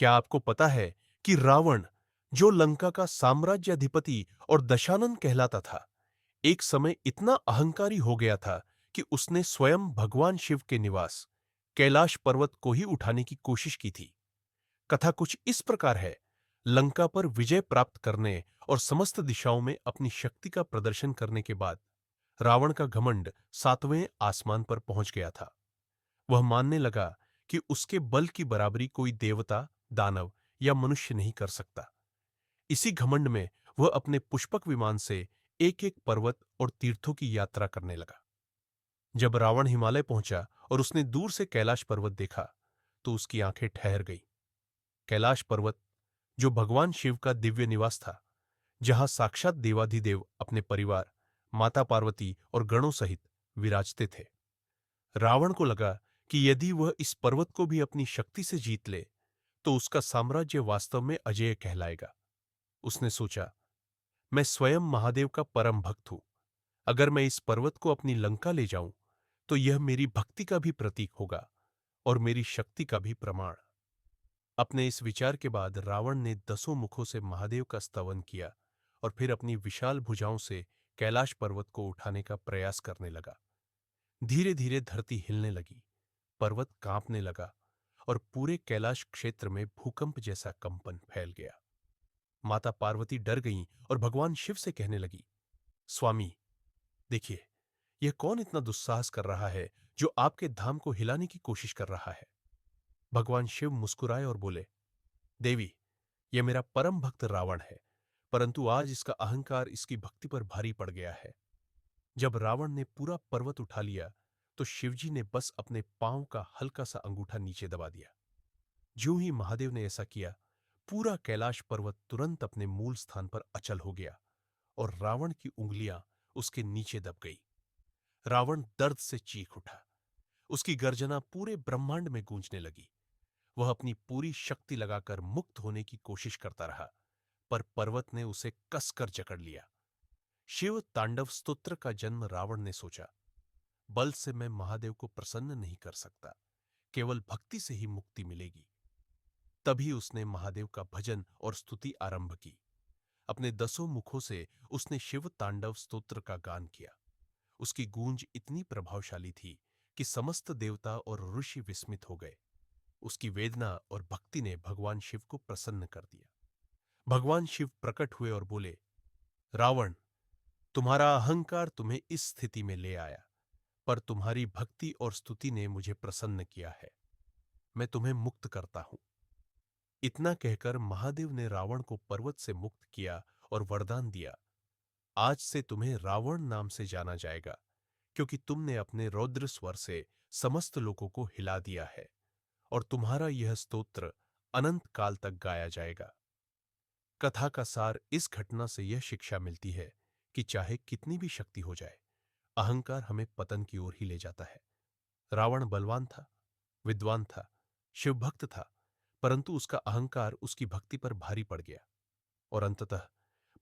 क्या आपको पता है कि रावण, जो लंका का साम्राज्याधिपति और दशानन कहलाता था, एक समय इतना अहंकारी हो गया था कि उसने स्वयं भगवान शिव के निवास कैलाश पर्वत को ही उठाने की कोशिश की थी। कथा कुछ इस प्रकार है। लंका पर विजय प्राप्त करने और समस्त दिशाओं में अपनी शक्ति का प्रदर्शन करने के बाद रावण का घमंड सातवें आसमान पर पहुंच गया था। वह मानने लगा कि उसके बल की बराबरी कोई देवता, दानव या मनुष्य नहीं कर सकता। इसी घमंड में वह अपने पुष्पक विमान से एक-एक पर्वत और तीर्थों की यात्रा करने लगा। जब रावण हिमालय पहुंचा और उसने दूर से कैलाश पर्वत देखा, तो उसकी आंखें ठहर गईं। कैलाश पर्वत, जो भगवान शिव का दिव्य निवास था, जहां साक्षात देवाधिदेव अपने परिवार, माता पार्वती और गणों सहित विराजते थे। रावण को लगा कि यदि वह इस पर्वत को भी अपनी शक्ति से जीत ले, तो उसका साम्राज्य वास्तव में अजेय कहलाएगा। उसने सोचा, मैं स्वयं महादेव का परम भक्त हूं। अगर मैं इस पर्वत को अपनी लंका ले जाऊं, तो यह मेरी भक्ति का भी प्रतीक होगा और मेरी शक्ति का भी प्रमाण। अपने इस विचार के बाद रावण ने 10 मुखों से महादेव का स्तवन किया और फिर अपनी विशाल भुजाओं से कैलाश पर्वत को उठाने का प्रयास करने लगा। धीरे धीरे धरती हिलने लगी, पर्वत कांपने लगा और पूरे कैलाश क्षेत्र में भूकंप जैसा कंपन फैल गया। माता पार्वती डर गईं और भगवान शिव से कहने लगी, स्वामी, देखिए, यह कौन इतना दुस्साहस कर रहा है जो आपके धाम को हिलाने की कोशिश कर रहा है। भगवान शिव मुस्कुराए और बोले, देवी, यह मेरा परम भक्त रावण है, परंतु आज इसका अहंकार इसकी भक्ति पर भारी पड़ गया है। जब रावण ने पूरा पर्वत उठा लिया, तो शिवजी ने बस अपने पांव का हल्का सा अंगूठा नीचे दबा दिया। ज्यों ही महादेव ने ऐसा किया, पूरा कैलाश पर्वत तुरंत अपने मूल स्थान पर अचल हो गया और रावण की उंगलियां उसके नीचे दब गई। रावण दर्द से चीख उठा। उसकी गर्जना पूरे ब्रह्मांड में गूंजने लगी। वह अपनी पूरी शक्ति लगाकर मुक्त होने की कोशिश करता रहा, पर पर्वत ने उसे कसकर जकड़ लिया। शिव तांडव स्तोत्र का जन्म रावण ने सोचा, बल से मैं महादेव को प्रसन्न नहीं कर सकता, केवल भक्ति से ही मुक्ति मिलेगी। तभी उसने महादेव का भजन और स्तुति आरंभ की। अपने 10 मुखों से उसने शिव तांडव स्तोत्र का गान किया। उसकी गूंज इतनी प्रभावशाली थी कि समस्त देवता और ऋषि विस्मित हो गए। उसकी वेदना और भक्ति ने भगवान शिव को प्रसन्न कर दिया। भगवान शिव प्रकट हुए और बोले, रावण, तुम्हारा अहंकार तुम्हें इस स्थिति में ले आया, पर तुम्हारी भक्ति और स्तुति ने मुझे प्रसन्न किया है। मैं तुम्हें मुक्त करता हूं। इतना कहकर महादेव ने रावण को पर्वत से मुक्त किया और वरदान दिया, आज से तुम्हें रावण नाम से जाना जाएगा, क्योंकि तुमने अपने रौद्र स्वर से समस्त लोगों को हिला दिया है और तुम्हारा यह स्तोत्र अनंत काल तक गाया जाएगा। कथा का सार इस घटना से यह शिक्षा मिलती है कि चाहे कितनी भी शक्ति हो जाए, अहंकार हमें पतन की ओर ही ले जाता है। रावण बलवान था, विद्वान था, शिवभक्त था, परंतु उसका अहंकार उसकी भक्ति पर भारी पड़ गया और अंततः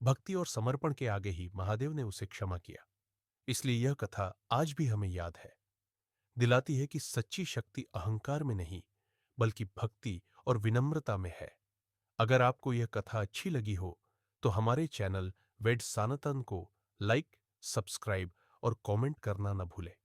भक्ति और समर्पण के आगे ही महादेव ने उसे क्षमा किया। इसलिए यह कथा आज भी हमें याद है, दिलाती है कि सच्ची शक्ति अहंकार में नहीं, बल्कि भक्ति और विनम्रता में है। अगर आपको यह कथा अच्छी लगी हो, तो हमारे चैनल वेद सनातन को लाइक, सब्सक्राइब और कमेंट करना न भूलें।